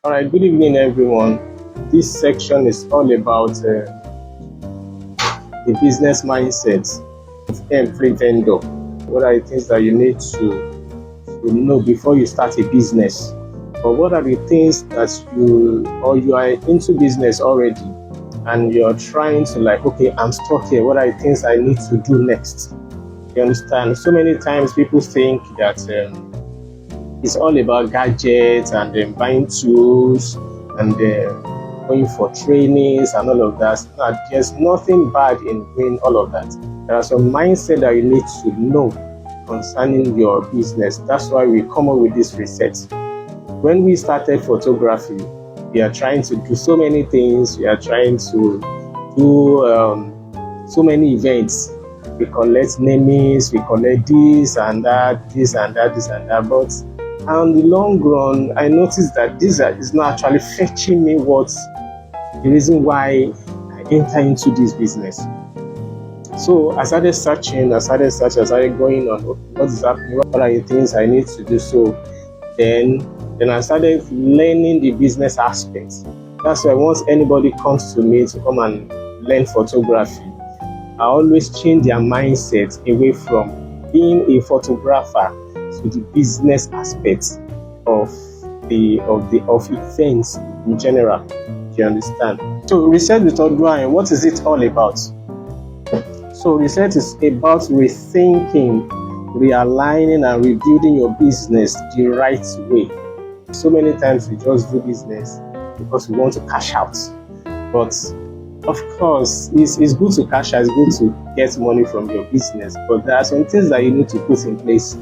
All right, good evening, everyone. This section is all about the business mindset of every vendor. What are the things that you need to know before you start a business? But what are the things that you are into business already and you're trying to okay, I'm stuck here. What are the things I need to do next? You understand? So many times people think that it's all about gadgets and buying tools and going for trainings and all of that. Now, there's nothing bad in doing all of that. There are some mindset that you need to know concerning your business. That's why we come up with this reset. When we started photography, we are trying to do so many things. We are trying to do so many events. We collect namings, we collect this and that, this and that, this and that. But on the long run, I noticed that this is not actually fetching me the reason why I enter into this business. So I started searching, I started going on what is happening, what are the things I need to do. So then I started learning the business aspects. That's why once anybody comes to me to come and learn photography, I always change their mindset away from being a photographer to the business aspects of events in general. Do you understand? So research with Odwine, what is it all about? So research is about rethinking, realigning and rebuilding your business the right way. So many times we just do business because we want to cash out. But of course, it's good to cash out, it's good to get money from your business. But there are some things that you need to put in place.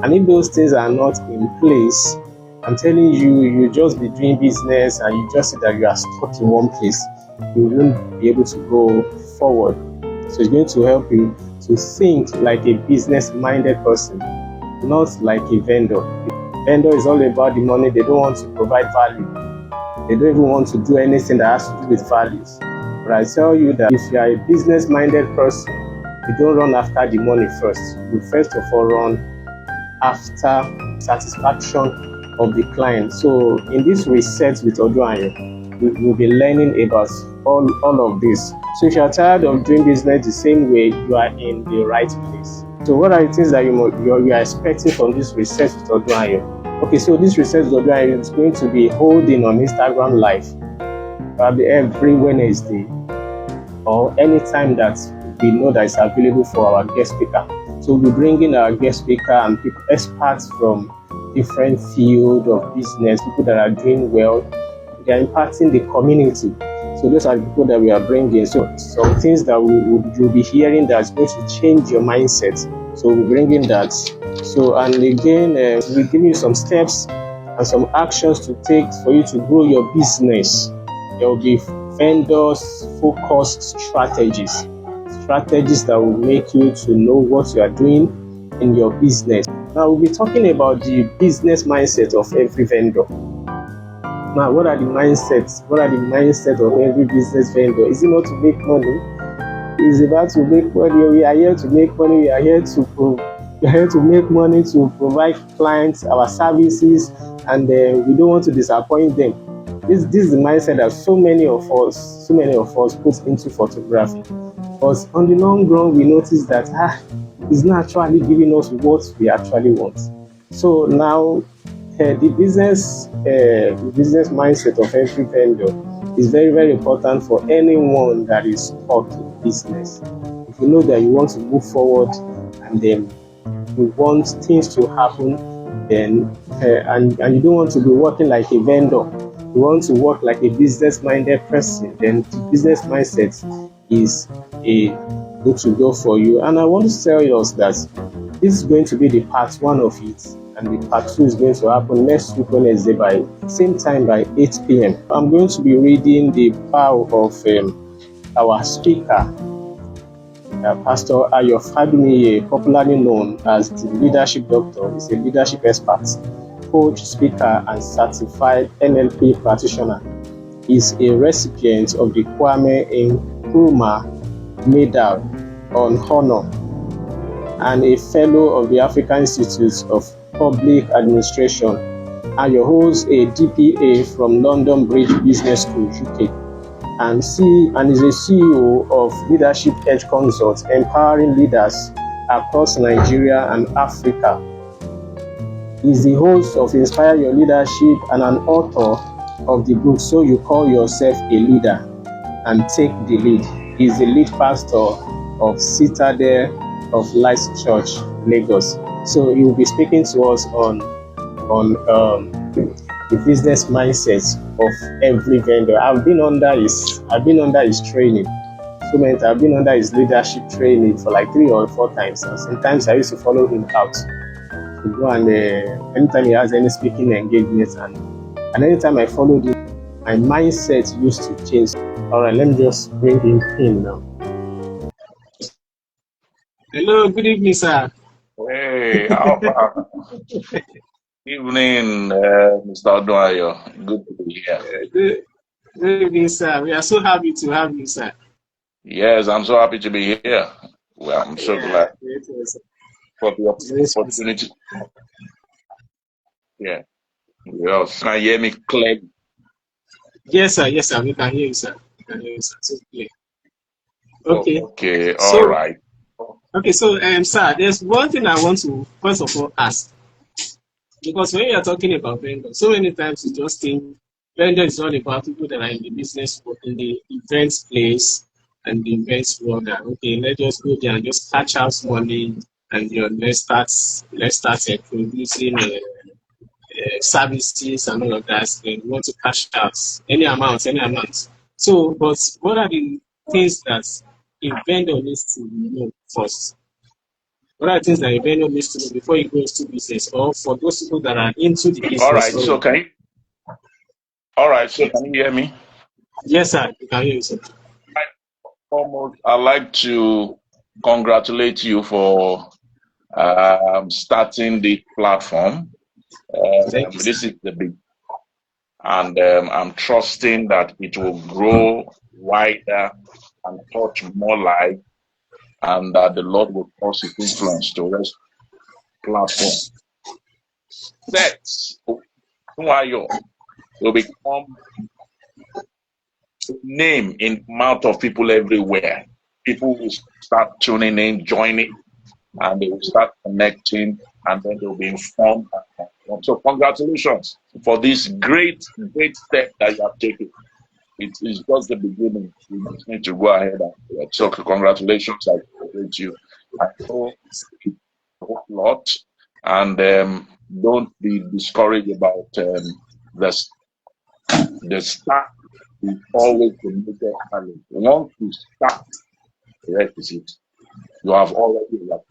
And if those things are not in place, I'm telling you, you just be doing business and you just see that you are stuck in one place. You won't be able to go forward. So it's going to help you to think like a business-minded person, not like a vendor. Vendor is all about the money. They don't want to provide value. They don't even want to do anything that has to do with values. But I tell you that if you are a business-minded person, you don't run after the money first. You first of all run after satisfaction of the client. So in this research with Oduayo, we will be learning about all of this. So if you are tired of doing business the same way, you are in the right place. So what are the things that you are expecting from this research with Oduayo? Okay, so this research with Oduayo is going to be holding on Instagram Live probably every Wednesday or any time that we know that is available for our guest speaker. So we'll be bringing our guest speaker and experts from different fields of business, people that are doing well. They are impacting the community. So those are the people that we are bringing. So some things that you'll be hearing that's going to change your mindset. So we're bringing that. So and again, we're giving you some steps and some actions to take for you to grow your business. There will be vendors-focused strategies that will make you to know what you are doing in your business. Now we'll be talking about the business mindset of every vendor. Now, what are the mindsets? What are the mindset of every business vendor? Is it not to make money? It's about to make money. We are here to make money. We are here to make money to provide clients our services, and we don't want to disappoint them. This is the mindset that so many of us put into photography. But on the long run, we notice that it's not actually giving us what we actually want. So now, the business mindset of every vendor is very, very important for anyone that is stuck in business. If you know that you want to move forward and then you want things to happen, then and you don't want to be working like a vendor, you want to work like a business-minded person, then the business mindset is a good to go for you. And I want to tell you that this is going to be the part 1 of it. And the part 2 is going to happen next week Wednesday by same time by 8 p.m. I'm going to be reading the bio of our speaker, Pastor Ayo Fadumi, popularly known as the Leadership Doctor. He's a leadership expert, coach, speaker, and certified NLP practitioner. He's a recipient of the Kwame Nkrumah Medal on Honor and a fellow of the African Institute of Public Administration Ayo holds a DPA from London Bridge Business School, UK, and is a CEO of Leadership Edge Consult, empowering leaders across Nigeria and Africa. He's the host of Inspire Your Leadership and an author of the book So You Call Yourself a Leader and Take the Lead. He's the lead pastor of Citadel of Light Church, Lagos. So he will be speaking to us on the business mindset of every vendor. I've been under his training. So many times I've been under his leadership training for like 3 or 4 times. And sometimes I used to follow him out to go and anytime he has any speaking engagements, and anytime I followed him, my mindset used to change. All right, let me just bring him in now. Hello, good evening, sir. Hey, how far? Evening, Mr. Odunayo. Good to be here. Good evening, sir. We are so happy to have you, sir. Yes, I'm so happy to be here. Well, I'm so glad for the opportunity. Yeah. Yes. Can you hear me clearly? Yes, sir. Yes, sir. We can hear you, sir. We can hear you, sir. So clear. Okay. Okay. All right. Okay. So, sir, there's one thing I want to first of all ask, because when you are talking about vendors, so many times you just think vendor is all about people that are in the business, in the events place and the events world. Okay, let's just go there and just catch out money, and let's start producing services and all of that. Then we want to cash out any amount. So, but what are the things that a vendor needs to know first? What are the things that a vendor needs to know before he goes to business, or for those people that are into the business? All right. So can you hear me? Yes, sir. You can hear you, sir. I'd like to congratulate you for starting the platform. This is the big, and I'm trusting that it will grow wider and touch more lives, and that the Lord will cause its influence to rest platform. That's why you will become a name in the mouth of people everywhere. People will start tuning in, joining, and they will start connecting, and then they'll be informed. So congratulations for this great step that you have taken. It is just the beginning. You just need to go ahead and so congratulations. I congratulate you. I know it a lot, and don't be discouraged about the start. Is always the major challenge. Once you start, the rest is it. You have already left.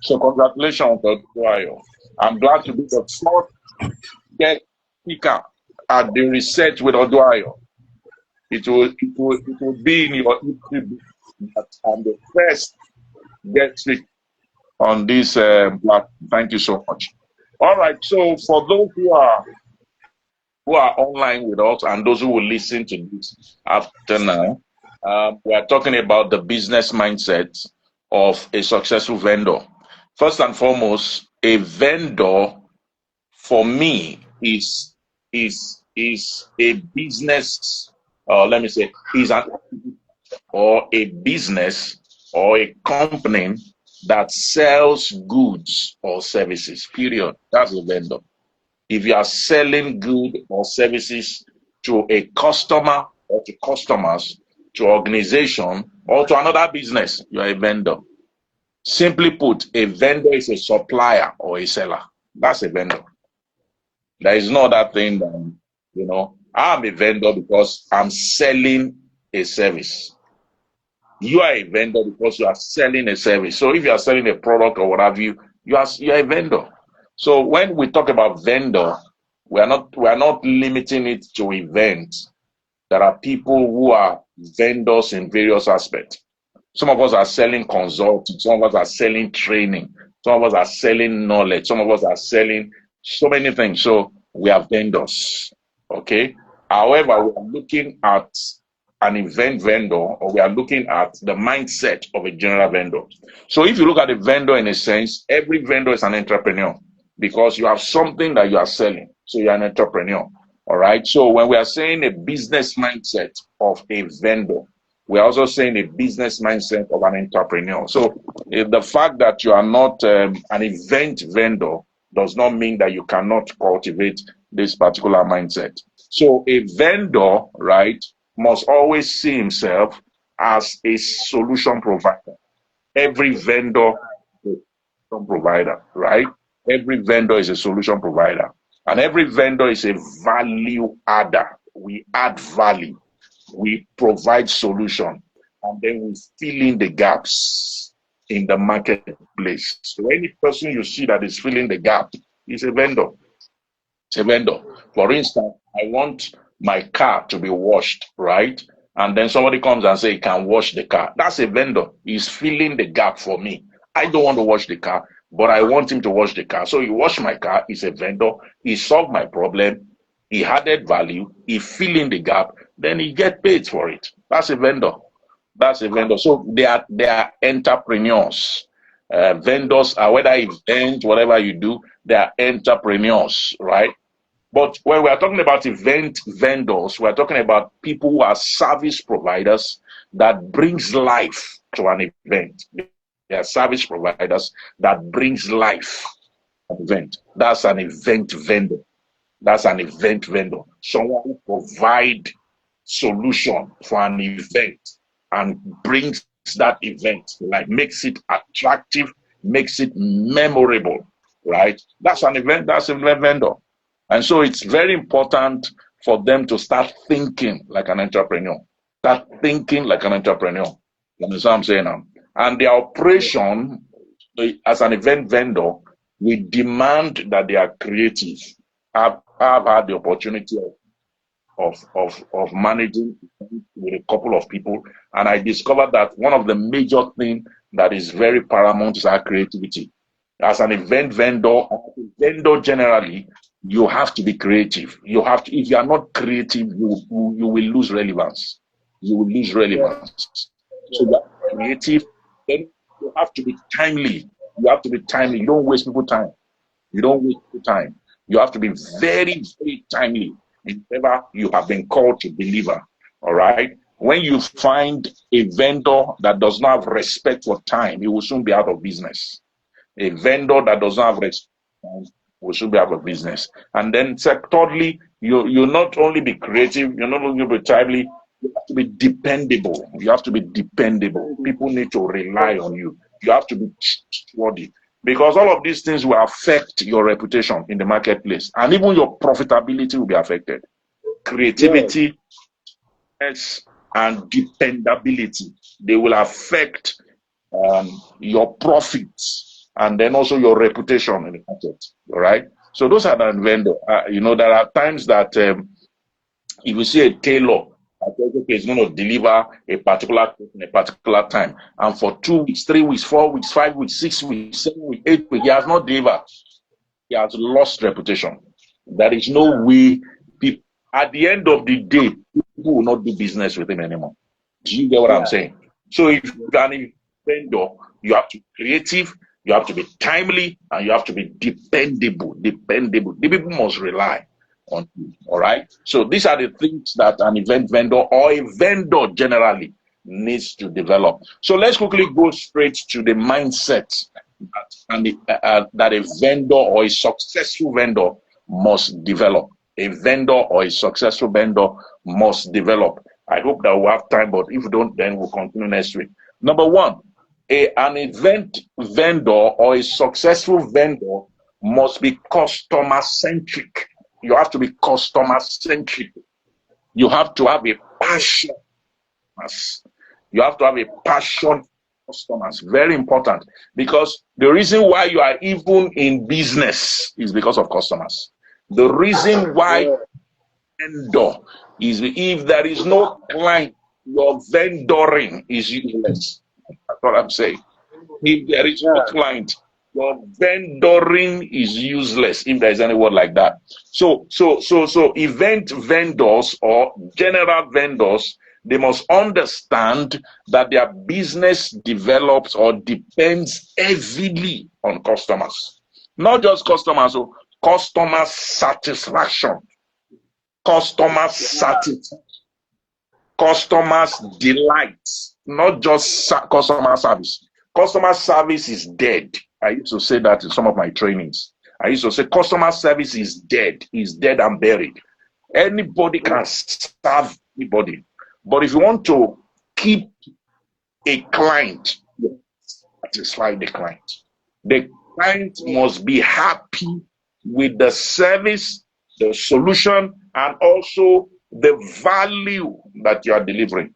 So congratulations, Odunayo. I'm glad to be the fourth guest speaker at the research with Odunayo. It will be in your history that I'm the first guest speaker on this platform. Thank you so much. All right. So for those who are online with us and those who will listen to this after now, we are talking about the business mindset of a successful vendor. First and foremost, a vendor for me is a business. Let me say, is a business or a company that sells goods or services. Period. That's a vendor. If you are selling goods or services to a customer or to customers, to organization or to another business, you are a vendor. Simply put, a vendor is a supplier or a seller. That's a vendor. There is no other thing than, I'm a vendor because I'm selling a service. You are a vendor because you are selling a service. So if you are selling a product or what have you, you are a vendor. So when we talk about vendor, we are not limiting it to events. There are people who are vendors in various aspects. Some of us are selling consulting, some of us are selling training, some of us are selling knowledge, some of us are selling so many things. So we are vendors. Okay. However, we are looking at an event vendor, or we are looking at the mindset of a general vendor. So if you look at a vendor in a sense, every vendor is an entrepreneur because you have something that you are selling. So you're an entrepreneur. All right. So when we are saying a business mindset of a vendor, we're also saying a business mindset of an entrepreneur. So the fact that you are not an event vendor does not mean that you cannot cultivate this particular mindset. So a vendor, right, must always see himself as a solution provider. Every vendor is a solution provider, right? Every vendor is a solution provider. And every vendor is a value adder. We add value. We provide solution. And then we fill in the gaps in the marketplace. So any person you see that is filling the gap is a vendor. It's a vendor. For instance, I want my car to be washed, right? And then somebody comes and say, he can wash the car. That's a vendor. He's filling the gap for me. I don't want to wash the car, but I want him to wash the car. So he washed my car. He's a vendor. He solved my problem. He added value. He fill in the gap. Then he get paid for it. That's a vendor. That's a vendor. So they are entrepreneurs. Vendors are, whether event, whatever you do, they are entrepreneurs, right? But when we are talking about event vendors, we're talking about people who are service providers that brings life to an event. They are service providers that brings life to an event. That's an event vendor. That's an event vendor. Someone who provides solution for an event and brings that event, like makes it attractive, makes it memorable, right? That's an event vendor. And so it's very important for them to start thinking like an entrepreneur. Start thinking like an entrepreneur. You understand what I'm saying now? And their operation as an event vendor, we demand that they are creative. I've had the opportunity of managing with a couple of people, and I discovered that one of the major things that is very paramount is our creativity. As an event vendor generally, you have to be creative. You have to. If you are not creative, you will lose relevance. You will lose relevance. So you are creative. Then you have to be timely. You have to be timely. You don't waste people's time. You don't waste people's time. You have to be very, very timely in whatever you have been called to deliver. All right. When you find a vendor that does not have respect for time, he will soon be out of business. A vendor that does not have respect will soon be out of business. And then thirdly, you not only be creative, you're not only be timely, you have to be dependable. You have to be dependable. People need to rely on you. You have to be trustworthy. Because all of these things will affect your reputation in the marketplace. And even your profitability will be affected. Creativity and dependability, they will affect your profits and then also your reputation in the market. All right. So those are the vendor. There are times that if you see a tailor, is going to deliver a particular in a particular time, and for 2 weeks, 3 weeks, 4 weeks, 5 weeks, 6 weeks, 7 weeks, 8 weeks, he has not delivered. He has lost reputation. There is no way. People, at the end of the day, people will not do business with him anymore. Do you get what I'm saying? So if you're an vendor, you have to be creative, you have to be timely, and you have to be dependable. Dependable. The people must rely on you. All right. So these are the things that an event vendor or a vendor generally needs to develop. So let's quickly go straight to the mindset that a vendor or a successful vendor must develop. A vendor or a successful vendor must develop. I hope that we'll have time, but if we don't, then we'll continue next week. Number one, an event vendor or a successful vendor must be customer-centric. You have to be customer-centric. You have to have a passion. You have to have a passion for customers. Very important. Because the reason why you are even in business is because of customers. The reason why vendor is if there is no client, your vendoring is useless. That's what I'm saying. If there is no client, your vendoring is useless, if there is any word like that. So event vendors or general vendors, they must understand that their business develops or depends heavily on customers. Not just customers, customer satisfaction, customer satisfaction, customers delight, not just customer service. Customer service is dead. I used to say that in some of my trainings. I used to say customer service is dead and buried. Anybody can serve anybody. But if you want to keep a client, satisfy the client must be happy with the service, the solution, and also the value that you are delivering.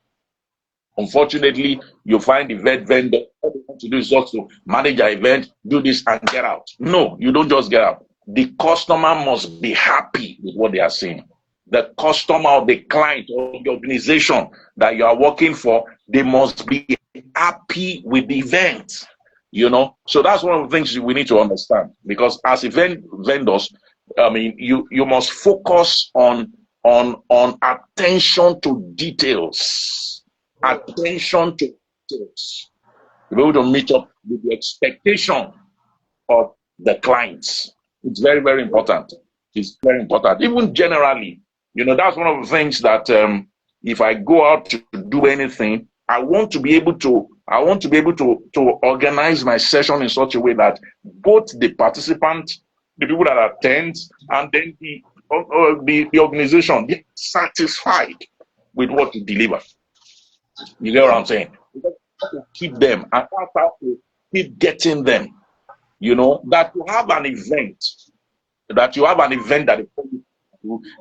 Unfortunately, you find event vendor, all they want to do is just to manage an event, do this and get out. No, you don't just get out. The customer must be happy with what they are seeing. The customer or the client or the organization that you are working for, they must be happy with the event. You know, so that's one of the things we need to understand, because as event vendors, I mean, you must focus on attention to details. Attention to details. To be able to meet up with the expectation of the clients. It's very, very important. It's very important. Even generally, you know, that's one of the things that if I go out to do anything, I want to be able to organize my session in such a way that both the participants, the people that attend, and then the organization get satisfied with what you deliver. You get what I'm saying? You have to keep them and have to keep getting them. You know, that you have an event that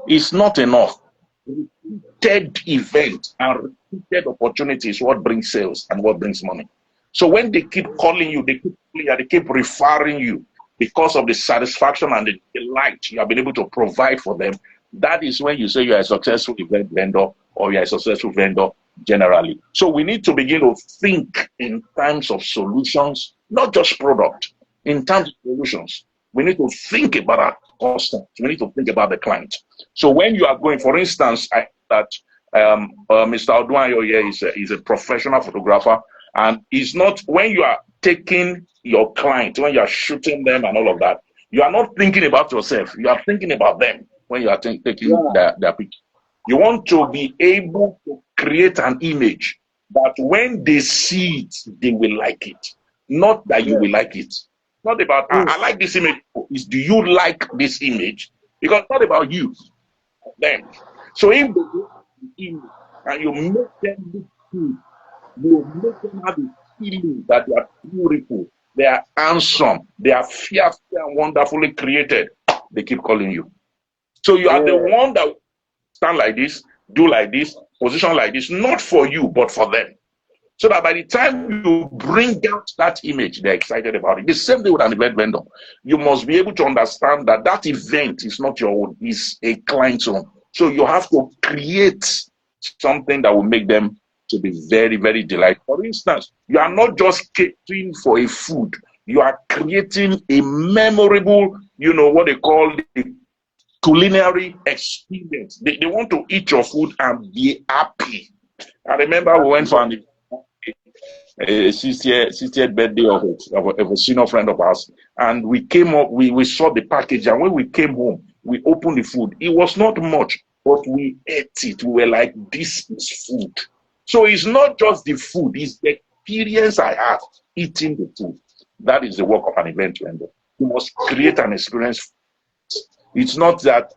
is not enough. Repeated event and repeated opportunity is what brings sales and what brings money. So when they keep calling you, they keep referring you because of the satisfaction and the delight you have been able to provide for them, that is when you say you are a successful event vendor or you are a successful vendor generally. So we need to begin to think in terms of solutions, not just product. In terms of solutions, we need to think about our customers. We need to think about the client. So when you are going, for instance, Mr. Oduayo here is a professional photographer, and it's not when you are taking your client, when you are shooting them and all of that, you are not thinking about yourself. You are thinking about them when you are taking their picture. You want to be able to create an image that when they see it, they will like it. Not that you will like it. Not about, I like this image. It's, do you like this image? Because it's not about you. Them. So if they do the image and you make them look good, you make them have a feeling that they are beautiful, they are handsome, they are fearfully and wonderfully created, they keep calling you. So you are the one that stand like this, do like this, position like this, not for you, but for them. So that by the time you bring out that image, they're excited about it. The same thing with an event vendor. You must be able to understand that that event is not your own, it's a client's own. So you have to create something that will make them to be very, very delighted. For instance, you are not just catering for a food. You are creating a memorable, you know, what they call the culinary experience. They want to eat your food and be happy. I remember we went for a 60th birthday of a senior friend of ours, and we came up, we saw the package, and when we came home, we opened the food. It was not much, but we ate it. We were like, this is food. So it's not just the food, it's the experience I had eating the food. That is the work of an event vendor. You must create an experience. It's not that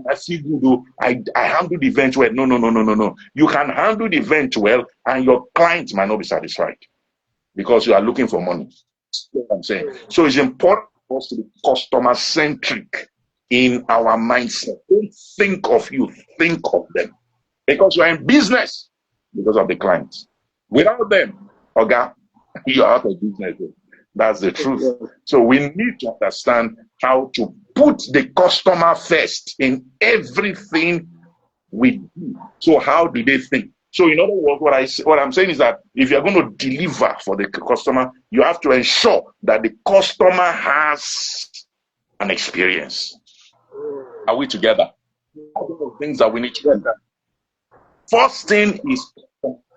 I feel good, I handle the event well. No. You can handle the event well, and your clients might not be satisfied because you are looking for money. That's what I'm saying. So it's important for us to be customer-centric in our mindset. Don't think of you, think of them. Because you are in business because of the clients. Without them, okay, you are out of business. That's the truth. So we need to understand how to put the customer first in everything we do. So how do they think? So in other words, what I'm saying is that if you're going to deliver for the customer, you have to ensure that the customer has an experience. Are we together? Things that we need to do. First thing is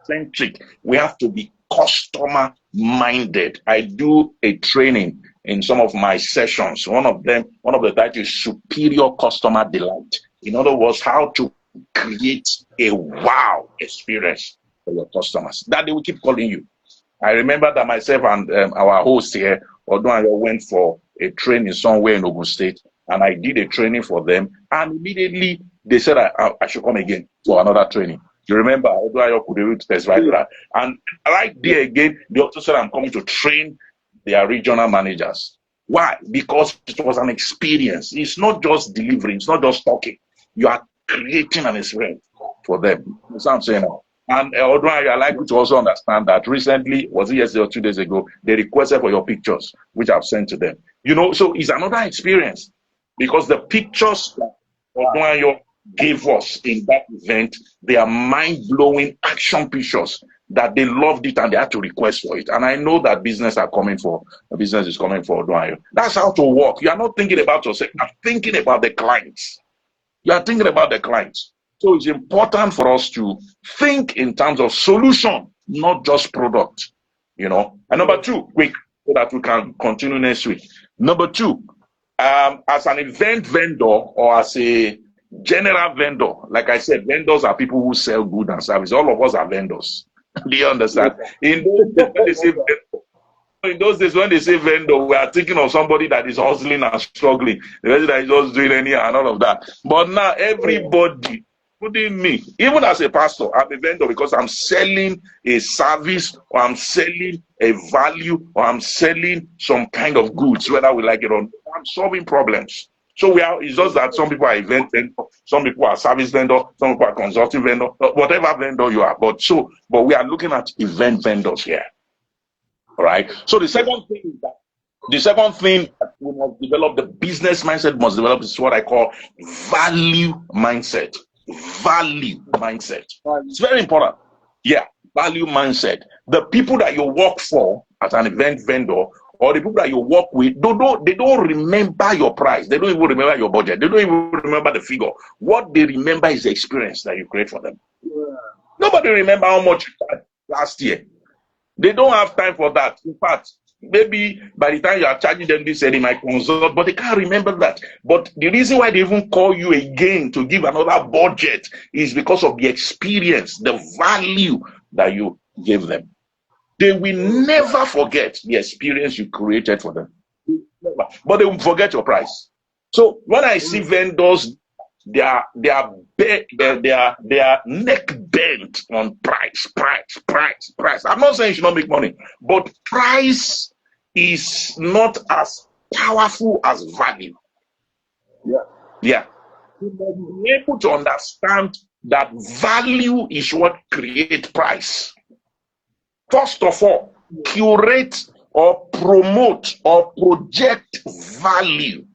centric. We have to be customer minded. I do a training in some of my sessions. One of the titles is Superior Customer Delight. In other words, how to create a wow experience for your customers that they will keep calling you. I remember that myself and our host here, Odunayo, went for a training somewhere in Ogun State, and I did a training for them, and immediately they said I should come again for another training. You remember, Odunayo could able to testify to that. And right there again, they also said I'm coming to train their regional managers. Why? Because it was an experience. It's not just delivering, it's not just talking. You are creating an experience for them. That's what I'm saying now. And although I like you to also understand that recently, was it yesterday or 2 days ago, they requested for your pictures, which I've sent to them. You know, so it's another experience because the pictures that Odunayo gave us in that event, they are mind-blowing action pictures that they loved it and they had to request for it. And I know that business is coming for Odunayo. That's how to work. You are not thinking about yourself, you are thinking about the clients. You are thinking about the clients. So it's important for us to think in terms of solution, not just product, you know. And number two, quick, so that we can continue next week. Number two, as an event vendor or as a general vendor, like I said, vendors are people who sell goods and service. All of us are vendors. Do you understand? In those days when they say vendor, we are thinking of somebody that is hustling and struggling, the person that is just doing any and all of that. But now everybody, including me, even as a pastor, I'm a vendor because I'm selling a service, or I'm selling a value, or I'm selling some kind of goods, whether we like it or not. I'm solving problems. So it's just that some people are event vendor, some people are service vendor, some people are consulting vendor, whatever vendor you are. But we are looking at event vendors here. All right. So the second thing that we must develop, the business mindset must develop, is what I call value mindset. Value mindset. It's very important. Yeah, value mindset. The people that you work for as an event vendor, or the people that you work with, they don't remember your price. They don't even remember your budget. They don't even remember the figure. What they remember is the experience that you create for them. Yeah. Nobody remember how much you had last year. They don't have time for that. In fact, maybe by the time you are charging them, they said they might consult, but they can't remember that. But the reason why they even call you again to give another budget is because of the experience, the value that you gave them. They will never forget the experience you created for them. Never. But they will forget your price. So when I see vendors, they are neck bent on price. I'm not saying you should not make money, but price is not as powerful as value. Yeah. You must be able to understand that value is what creates price. First of all, curate or promote or project value.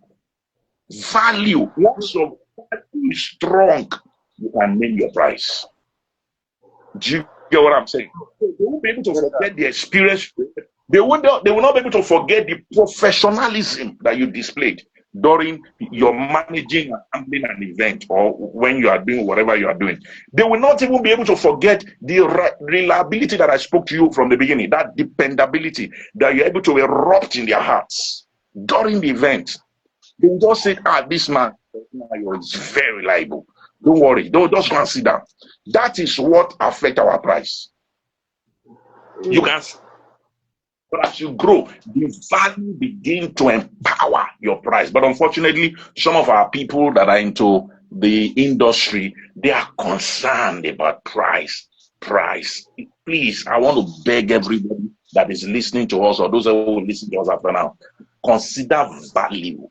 Value. Once your value is strong, you can name your price. Do you get what I'm saying? They won't be able to forget the experience. They will not be able to forget the professionalism that you displayed during your managing and handling an event, or when you are doing whatever you are doing. They will not even be able to forget the reliability that I spoke to you from the beginning, that dependability that you're able to erupt in their hearts during the event. They will just say, this man is very reliable. Don't worry, don't just go and sit down. That is what affects our price. You can, but as you grow, the value begin to empower your price. But unfortunately, some of our people that are into the industry, they are concerned about price. Please, I want to beg everybody that is listening to us, or those who will listen to us after now, consider value.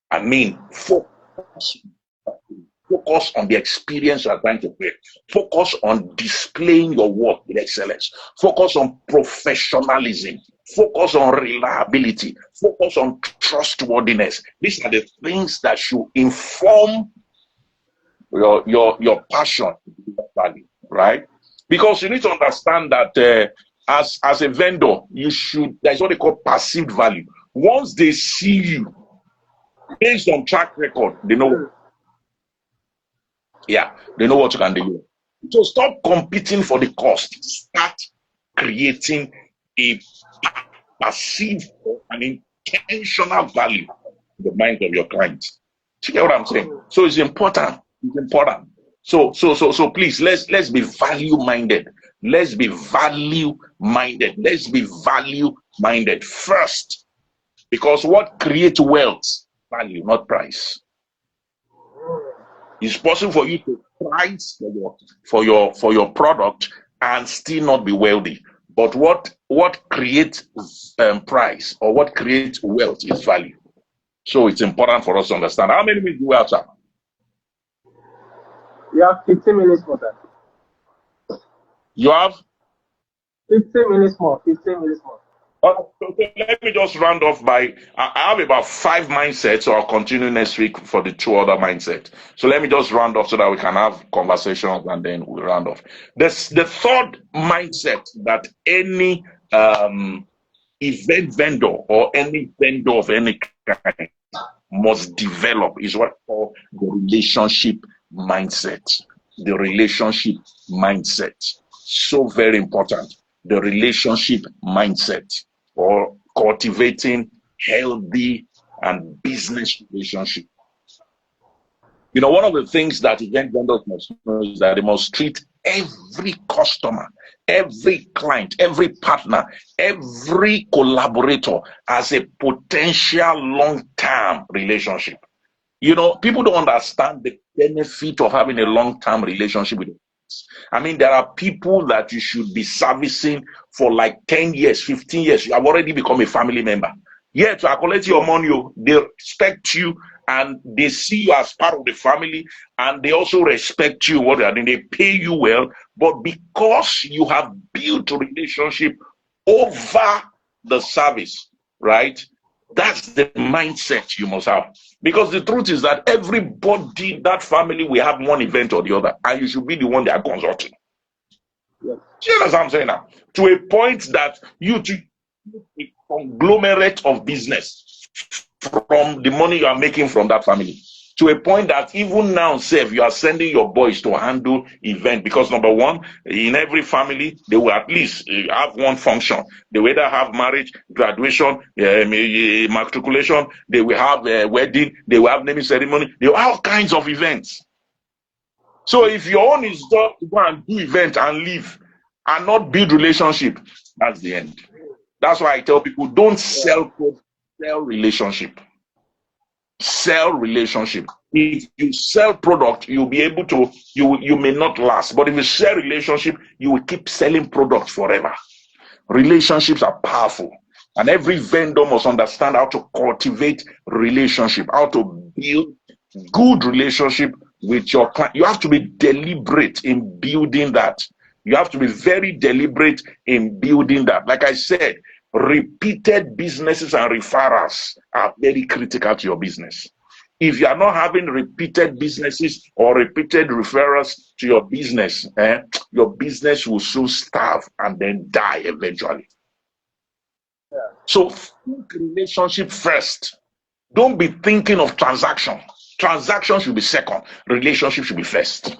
I mean, focus on the experience you are trying to create. Focus on displaying your work with excellence. Focus on professionalism. Focus on reliability. Focus on trustworthiness. These are the things that should inform your passion, value, right? Because you need to understand that as a vendor, there's what they call perceived value. Once they see you, based on track record, they know. Yeah, they know what you can do. So stop competing for the cost. Start creating a perceived an intentional value in the mind of your clients. Do you get what I'm saying? So it's important. It's important. So please, let's be value minded. Let's be value minded. Let's be value minded first, because what creates wealth? Value, not price. It's possible for you to price for your product and still not be wealthy. But what creates price, or what creates wealth, is value. So it's important for us to understand. How many minutes do we have, sir? You have 15 minutes for that. You have 15 minutes more. 15 minutes more. Okay, let me just round off by, I have about 5 mindsets, so I'll continue next week for the 2 other mindsets. So let me just round off so that we can have conversations and then we'll round off. The third mindset that any event vendor or any vendor of any kind must develop is what we call the relationship mindset. The relationship mindset. So very important. The relationship mindset, or cultivating healthy and business relationship. You know, one of the things that event vendors must know is that they must treat every customer, every client, every partner, every collaborator as a potential long-term relationship. You know, people don't understand the benefit of having a long-term relationship with them. I mean, there are people that you should be servicing for like 10 years, 15 years. You have already become a family member. Yet, to collect your money, they respect you and they see you as part of the family, and they also respect you. What they are doing, they pay you well. But because you have built a relationship over the service, right? That's the mindset you must have. Because the truth is that everybody, that family, will have one event or the other, and you should be the one they are consulting. Yes. Do you understand what I'm saying now? To a point that you to a conglomerate of business from the money you are making from that family. To a point that even now, Seth, you are sending your boys to handle event, because number one, in every family, they will at least have one function. They will either have marriage, graduation, matriculation, they will have a wedding, they will have naming ceremony, they will have all kinds of events. So if your own is just to go and do event and leave and not build relationship, that's the end. That's why I tell people, don't sell relationship. Sell relationship. If you sell product, you'll be able to, you may not last. But if you sell relationship, you will keep selling products forever. Relationships are powerful. And every vendor must understand how to cultivate relationship, how to build good relationship with your client. You have to be deliberate in building that. You have to be very deliberate in building that. Like I said, repeated businesses and referrals are very critical to your business. If you are not having repeated businesses or repeated referrals to your business, your business will soon starve and then die eventually. Yeah. So think relationship first. Don't be thinking of transaction. Transaction should be second. Relationship should be first.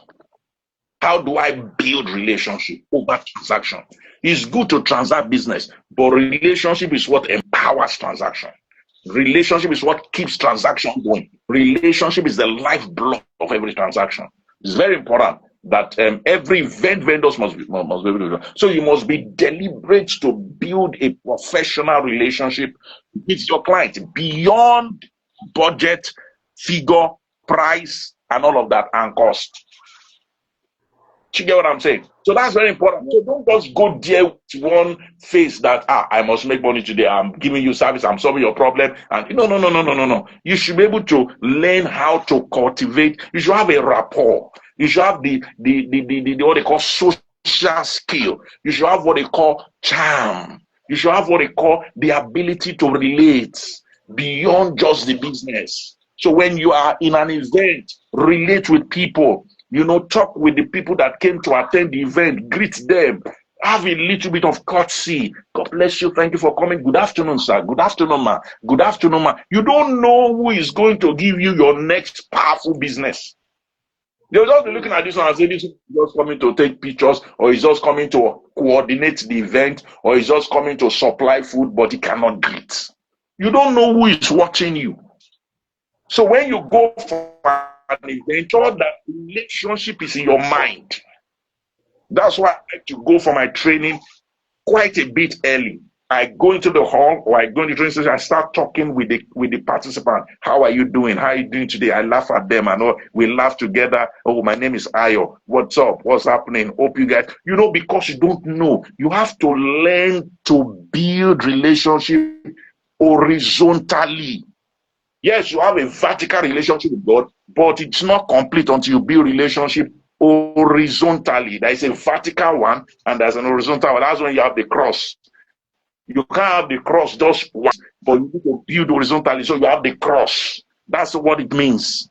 How do I build relationship over transaction? It's good to transact business, but relationship is what empowers transaction. Relationship is what keeps transaction going. Relationship is the lifeblood of every transaction. It's very important that every event vendors must be able to do. So you must be deliberate to build a professional relationship with your client beyond budget, figure, price, and all of that, and cost. You get what I'm saying? So that's very important. So don't just go there with one face that I must make money today. I'm giving you service. I'm solving your problem. And no. You should be able to learn how to cultivate. You should have a rapport. You should have the what they call social skill. You should have what they call charm. You should have what they call the ability to relate beyond just the business. So when you are in an event, relate with people. Talk with the people that came to attend the event, greet them, have a little bit of courtesy. God bless you. Thank you for coming. Good afternoon, sir. Good afternoon, ma. Good afternoon, ma. You don't know who is going to give you your next powerful business. They'll just be looking at this one and say, this is just coming to take pictures, or he's just coming to coordinate the event, or he's just coming to supply food, but he cannot greet. You don't know who is watching you. So when you go for an event, all that relationship is in your mind. That's why I like to go for my training quite a bit early. I go into the hall, or I go into the training station, I start talking with the participant. How are you doing? How are you doing today? I laugh at them, and we laugh together. Oh, my name is Ayo. What's up? What's happening? Hope you guys, because you don't know. You have to learn to build relationship horizontally. Yes, you have a vertical relationship with God, but it's not complete until you build relationship horizontally. There is a vertical one and there's an horizontal one. That's when you have the cross. You can't have the cross just once, but you need to build horizontally, so you have the cross. That's what it means.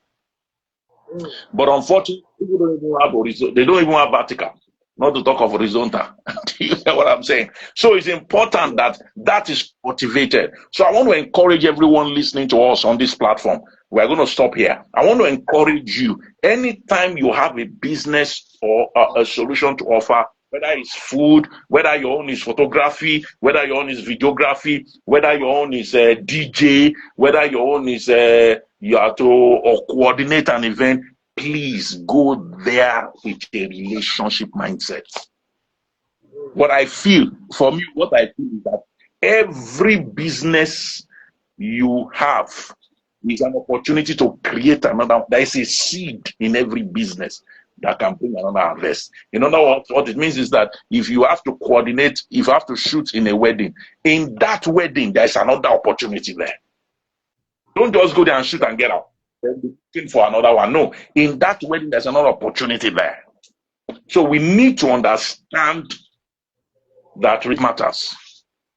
But unfortunately, people don't even have horizontal. They don't even have vertical, not to talk of horizontal. Do you hear what I'm saying? So it's important that is cultivated. So I want to encourage everyone listening to us on this platform. We're going to stop here. I want to encourage you. Anytime you have a business or a solution to offer, whether it's food, whether your own is photography, whether your own is videography, whether your own is DJ, whether your own is you have to coordinate an event, please go there with a relationship mindset. What I feel, for me, what I feel is that every business you have is an opportunity to create another. There is a seed in every business that can bring another harvest. In other words, what it means is that if you have to coordinate, if you have to shoot in a wedding, in that wedding, there's another opportunity there. Don't just go there and shoot and get out. Then be looking for another one. No, in that wedding, there's another opportunity there. So we need to understand that it matters.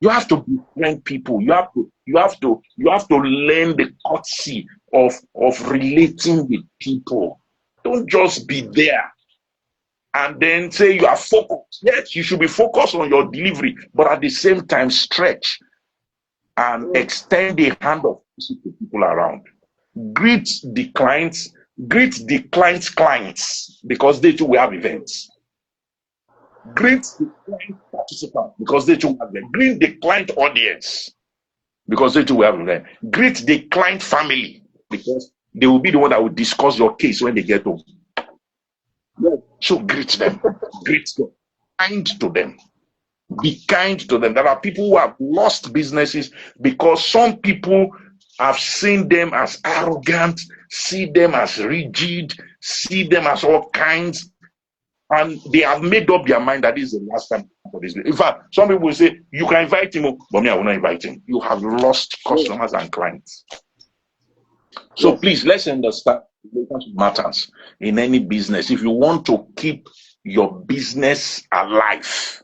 You have to befriend people. You have to learn the courtesy of relating with people. Don't just be there and then say you are focused. Yes, you should be focused on your delivery, but at the same time stretch and extend the hand of people around. Greet the clients clients, because they too will have events. Greet the client participant, because they too have them. Greet the client audience, because they too will have them. Greet the client family, because they will be the one that will discuss your case when they get home. So greet them. Greet them. Kind to them. Be kind to them. There are people who have lost businesses because some people have seen them as arrogant, see them as rigid, see them as all kinds, and they have made up their mind that this is the last time for this. In fact, some people will say, you can invite him, but me, I will not invite him. You have lost customers and clients. So please, let's understand relationship matters in any business. If you want to keep your business alive,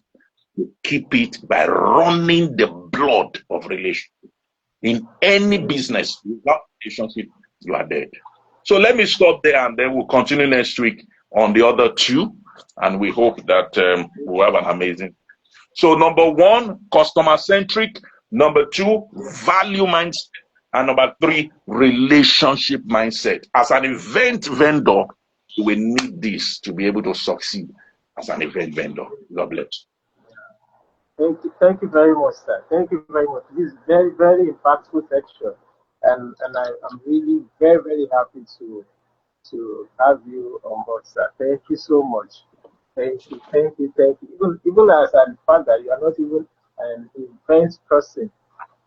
you keep it by running the blood of relationship. In any business, without relationship, you are dead. So let me stop there, and then we'll continue next week on the other two, and we hope that we'll have an amazing. So number one, customer centric. Number two, value mindset. And number three, relationship mindset. As an event vendor, you will need this to be able to succeed as an event vendor. God bless. Thank you very much, sir. Thank you very much. This is very, very impactful section, and I'm really very, very happy to have you on board, sir. Thank you so much. Thank you. Even as the fact that you are not even an event person,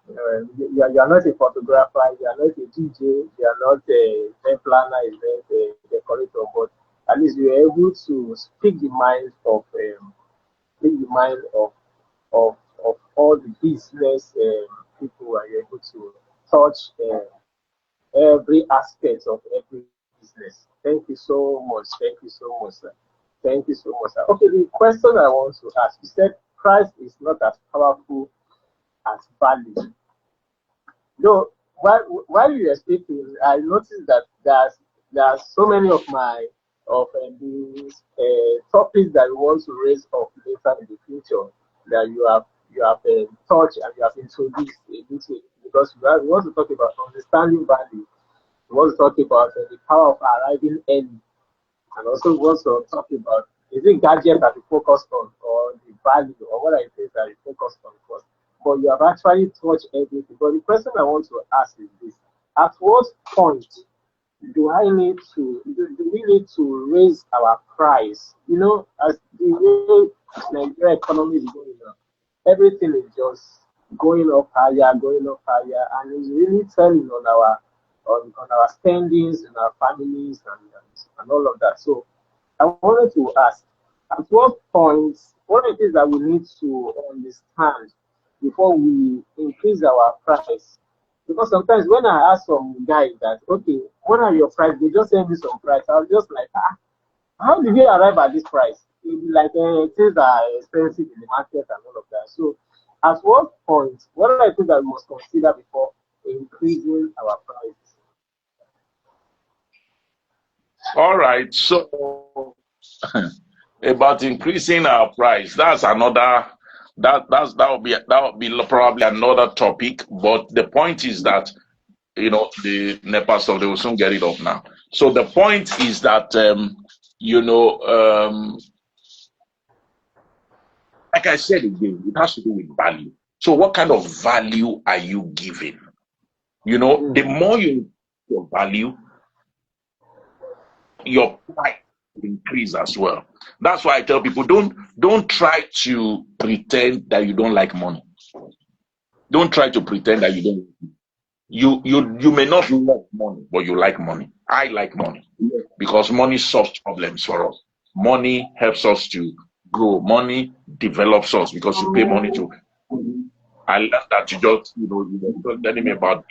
you are not a photographer, you are not a DJ, you are not a event planner, event decorator, but at least you are able to speak the mind of of all the business people, are able to touch every aspect of every business. Thank you so much. Thank you so much, sir. Thank you so much, sir. Okay, the question I want to ask, you said price is not as powerful as value. Though while you were speaking, I noticed that there are so many of these topics that we want to raise up later in the future that you have touched and you have introduced a bit, because we want to talk about understanding value. We want to talk about the power of arriving early. And also we also talk about, is it gadget that we focus on, or the value, or what I think that we focus on first? But you have actually touched everything. But the question I want to ask is this: at what point do we need to raise our price? You know, as the way Nigeria economy is going now, everything is just going up higher, and it's really telling on on our spendings and our families and all of that. So I wanted to ask, at what point, what it is that we need to understand before we increase our price? Because sometimes when I ask some guys that, okay, what are your price? They just send me some price. I was just like, how did you arrive at this price? It be like things are expensive in the market and all of that. So, at what point, what are the things that we must consider before increasing our price? All right. So about increasing our price, that's another that would be probably another topic. But the point is that the NEPA stuff, they will soon get it off now. So the point is that you know like I said again, it has to do with value. So what kind of value are you giving? The more you your value, your price will increase as well. That's why I tell people, don't try to pretend that you don't like money. Don't try to pretend that you don't. You may not love money, but you like money. I like money because money solves problems for us. Money helps us to grow. Money develops us because you pay money to. I learned that you just telling me about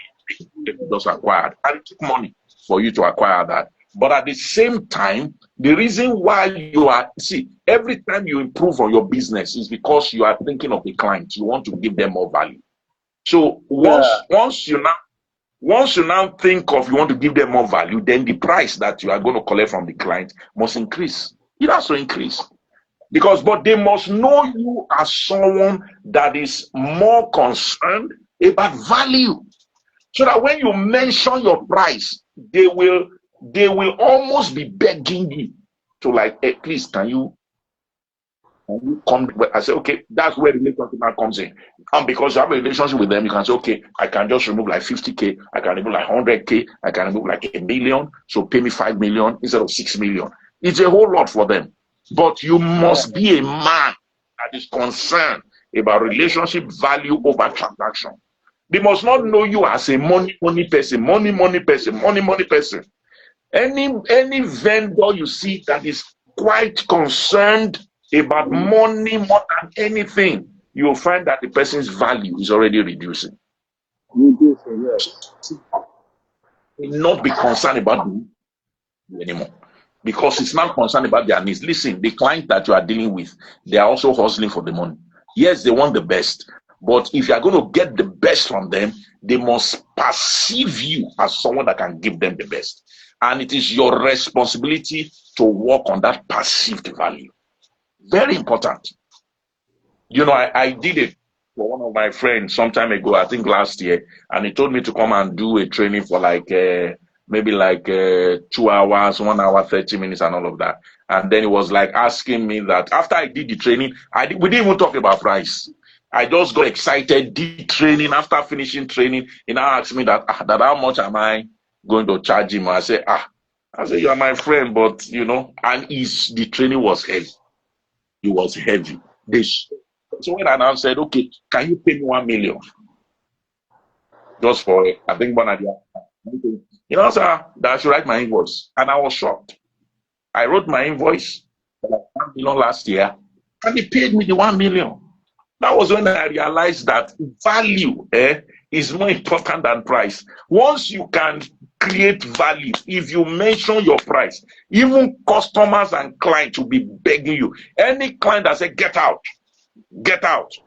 just acquired, and it took money for you to acquire that. But at the same time, the reason why you are every time you improve on your business is because you are thinking of the client. You want to give them more value. So once you now think of you want to give them more value, then the price that you are going to collect from the client must increase. It has to increase. But they must know you as someone that is more concerned about value. So that when you mention your price, they will almost be begging you to like, hey, please, can you come? I say, okay, that's where the relationship comes in. And because you have a relationship with them, you can say, okay, I can just remove like 50K, I can remove like 100K, I can remove like 1 million, so pay me 5 million instead of 6 million. It's a whole lot for them. But you must be a man that is concerned about relationship value over transaction. They must not know you as a money person, money person. Any vendor you see that is quite concerned about money more than anything, you'll find that the person's value is already reducing. Yes. Not be concerned about them anymore because it's not concerned about their needs. Listen, the client that you are dealing with, they are also hustling for the money. Yes, they want the best, but if you are going to get the best from them, they must perceive you as someone that can give them the best. And it is your responsibility to work on that perceived value. Very important. I did it for one of my friends some time ago, I think last year, and he told me to come and do a training for like maybe like 2 hours, 1 hour, 30 minutes and all of that. And then he was like asking me that after I did the training, we didn't even talk about price. I just got excited, did training. After finishing training, he now asked me that how much am I going to charge him? I said, you are my friend, but and the training was heavy. It was heavy. So when I now said, okay, can you pay me 1 million? Just for it. I think one idea. Sir, that I should write my invoice. And I was shocked. I wrote my invoice for like 1 million last year, and he paid me the 1 million. That was when I realized that value is more important than price. Once you can create value, if you mention your price, even customers and clients will be begging you. Any client that says, get out,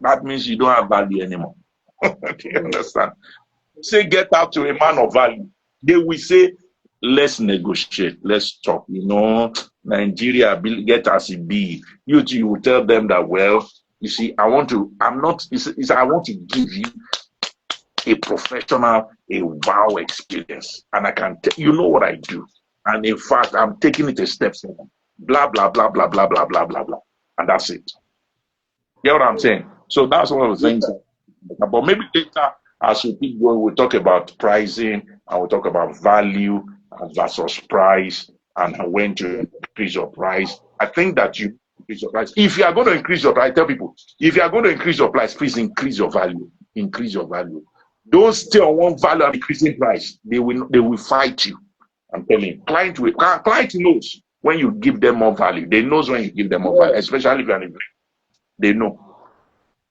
that means you don't have value anymore. Do you understand? Say get out to a man of value. They will say, let's negotiate, let's talk. Nigeria, get as it be. You will tell them that, well, you see, I want to give you a professional, a wow experience. And I can tell what I do. And in fact, I'm taking it a step further. Blah, blah, blah, blah, blah, blah, blah, blah, blah. And that's it. You know what I'm saying? So that's one of the things. But maybe later, as we keep going, we'll talk about pricing and we'll talk about value versus price and when to increase your price. I think that you increase your price. If you are going to increase your price, I tell people, if you are going to increase your price, please increase your value. Increase your value. Don't stay on one value and increasing price. They will fight you. I'm telling you. Client knows when you give them more value. They knows when you give them more value, especially if you're an investor. They know.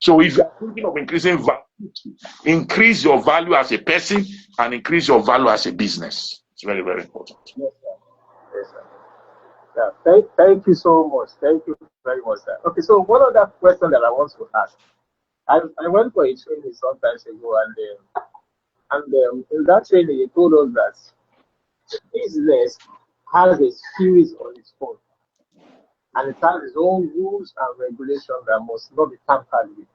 So if you are thinking of increasing value, increase your value as a person and increase your value as a business. It's very, very important. Yes, sir. Yes, sir. Yeah, thank you so much. Thank you very much, sir. Okay, so one other question that I want to ask. I went for a training some time ago, and in that training, they told us that business has a spirit on its own, and it has its own rules and regulations that must not be tampered with.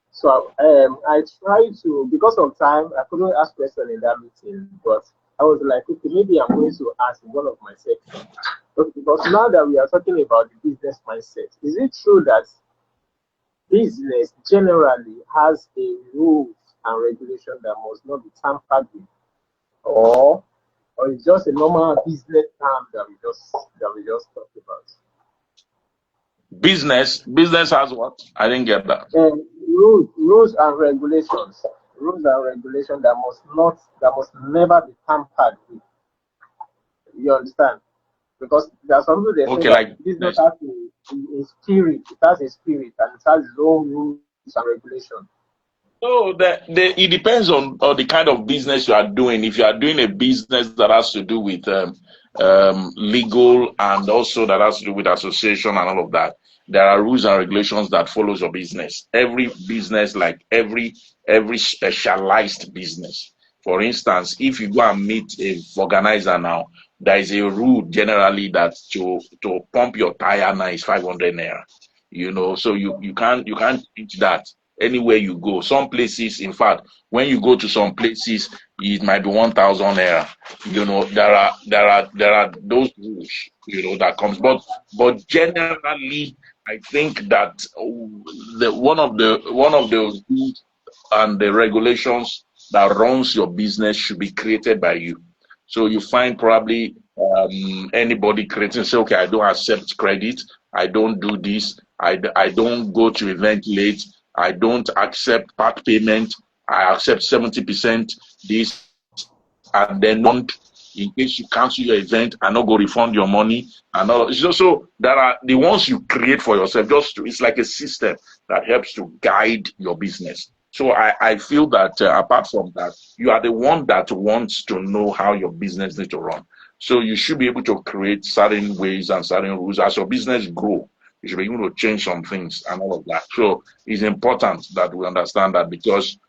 So I tried to, because of time, I couldn't ask questions in that meeting, but I was like, okay, maybe I'm going to ask in one of my sections. Because now that we are talking about the business mindset, is it true that business generally has a rules and regulation that must not be tampered with, or it's just a normal business term that we just talked about? Business has what? I didn't get that. Rules and regulations that must never be tampered with. You understand? Because there are some people they say like that business has a spirit, it has a spirit, and it has its own rules and regulations. So it depends on the kind of business you are doing. If you are doing a business that has to do with legal and also that has to do with association and all of that, there are rules and regulations that follows your business. Every business, like every specialized business. For instance, if you go and meet a organizer now, there is a rule generally that to pump your tire now is 500 naira. So you can't change that anywhere you go. Some places, in fact, when you go to some places, it might be 1,000 naira. There are those rules, that comes. But generally, I think that one of the rules and the regulations that runs your business should be created by you. So you find probably anybody creating, say, okay, I don't accept credit, I don't do this, I don't go to event late, I don't accept part payment, I accept 70% this, and then don't, in case you cancel your event, I not go refund your money, and all. So there are the ones you create for yourself. It's like a system that helps to guide your business. So I feel that apart from that, you are the one that wants to know how your business needs to run. So you should be able to create certain ways and certain rules as your business grow. You should be able to change some things and all of that. So it's important that we understand that, because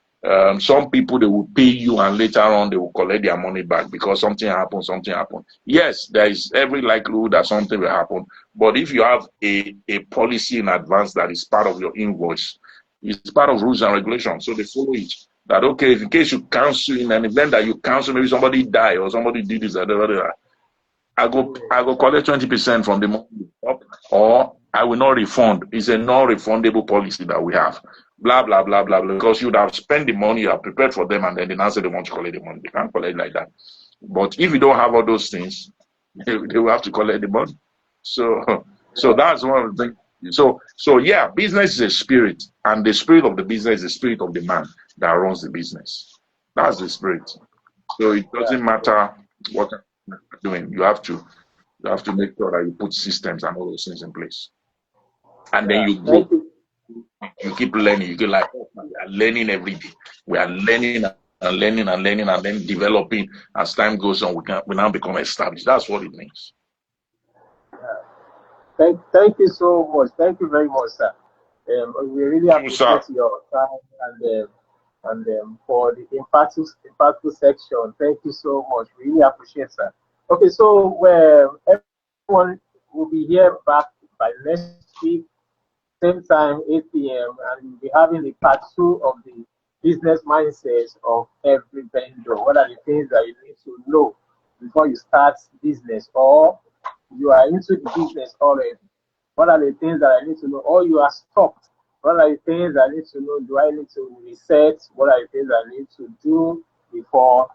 some people, they will pay you and later on they will collect their money back because something happened. Yes, there is every likelihood that something will happen. But if you have a policy in advance that is part of your invoice, it's part of rules and regulations. So they follow it. That, okay, if in case you cancel, in an event that you cancel, maybe somebody died or somebody did this, I go collect 20% from the money up, or I will not refund. It's a non-refundable policy that we have. Blah, blah, blah, blah, blah. Because you'd have spent the money, you have prepared for them, and then they answer they want to collect the money. They can't collect like that. But if you don't have all those things, they will have to collect the money. So that's one of the things. So yeah, business is a spirit, and the spirit of the business is the spirit of the man that runs the business. That's the spirit. So it doesn't matter what you're doing. You have to make sure that you put systems and all those things in place, and then you grow. You keep learning. You get like, oh, we are learning every day. We are learning and learning and learning, and then developing as time goes on. We now become established. That's what it means. Thank you so much. Thank you very much, sir. We really appreciate your time and for the impactful section. Thank you so much. We really appreciate, sir. Okay, so everyone will be here back by next week, same time, 8 p.m., and we'll be having the part 2 of the business mindsets of every vendor. What are the things that you need to know before you start business, or you are into the business already? What are the things that I need to know? Or you are stuck. What are the things I need to know? Do I need to reset? What are the things I need to do before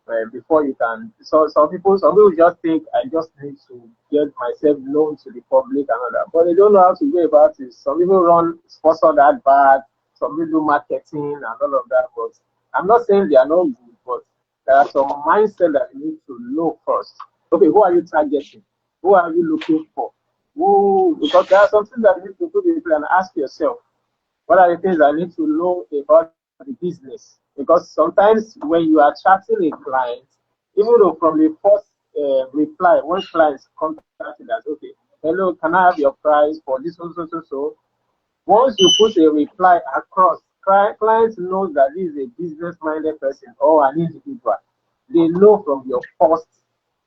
you can? So some people just think I just need to get myself known to the public and all that, but they don't know how to go about it. Some people run sponsored advert, some people do marketing and all of that. But I'm not saying they are not good, but there are some mindset that you need to know first. Okay, who are you targeting? Who are you looking for? Who, because there are some things that you need to put in place and ask yourself, what are the things I need to know about the business? Because sometimes when you are chatting a client, even though from the first reply, when clients contact you that, okay, hello, can I have your price for this, so. Once you put a reply across, clients know that this is a business-minded person or an individual. They know from your first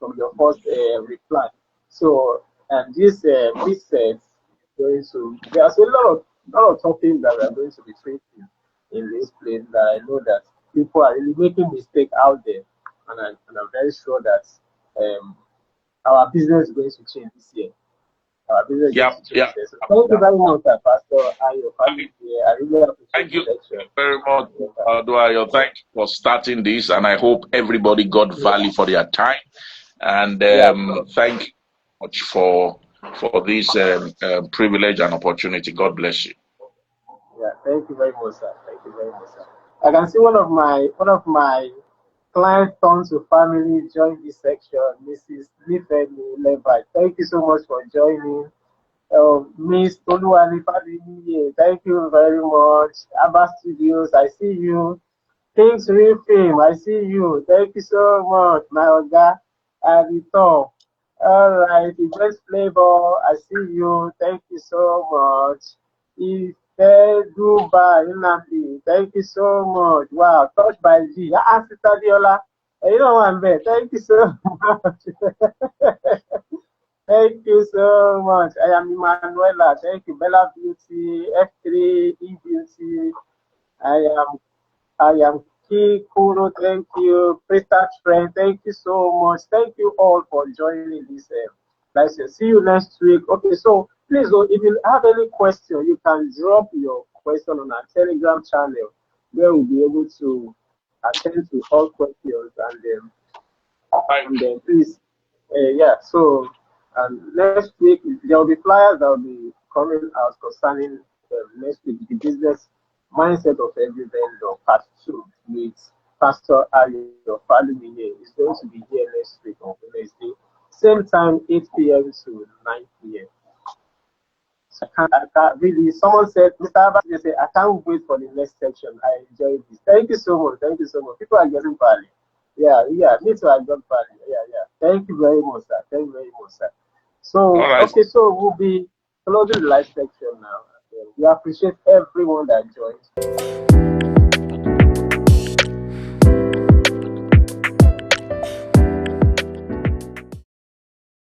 reply. So, and this going to there's a lot of topics that we are going to be treating in this place that I know that people are really making mistakes out there, and I'm very sure that um, our business is going to change this year. Our business is going Yeah, to change yeah. this year. So thank you very much, Pastor, and your family Thank here. I really appreciate thank the you lecture. very much, Aduayo. Thanks for starting this, and I hope everybody got value for their time. And Yeah, bro. thank you much for this privilege and opportunity. God bless you. Yeah, thank you very much, sir. Thank you very much, sir. I can see one of my clients turn to family join this section, Mrs. Nifemi Levi. Thank you so much for joining. Miss Toluwani Fadimiye, thank you very much. Abba Studios, I see you. King's Real Fame, I see you. Thank you so much, my Oga at the top. All right, the best flavor, I see you. Thank you so much. Ife Dubai, Nnamdi, thank you so much. Wow, touched by G. Sister Diola, you know I'm there. Thank you so much. Thank you so much. I am Emanuela. Thank you, Bella Beauty, F3, E Beauty. I am I am Kikuro. Thank you. Presta Trend. Thank you so much. Thank you all for joining this lesson. See you next week. Okay, so please, if you have any question, you can drop your question on our Telegram channel where we'll be able to attend to all questions Bye. and then please, yeah. So next week there will be flyers that will be coming out concerning next week the business mindset of every vendor part two with Pastor Ayo Falumine is going to be here next week on Wednesday, same time 8 p.m. to 9 p.m. I can't really. Someone said, Mr. Abbas, they say, I can't wait for the next section. I enjoy this. Thank you so much. Thank you so much. People are getting value. Yeah, yeah. Me too. I got value. Yeah, yeah. Thank you very much, sir. Thank you very much, sir. All So, right. okay, so we'll be closing the live section now. We appreciate everyone that joined.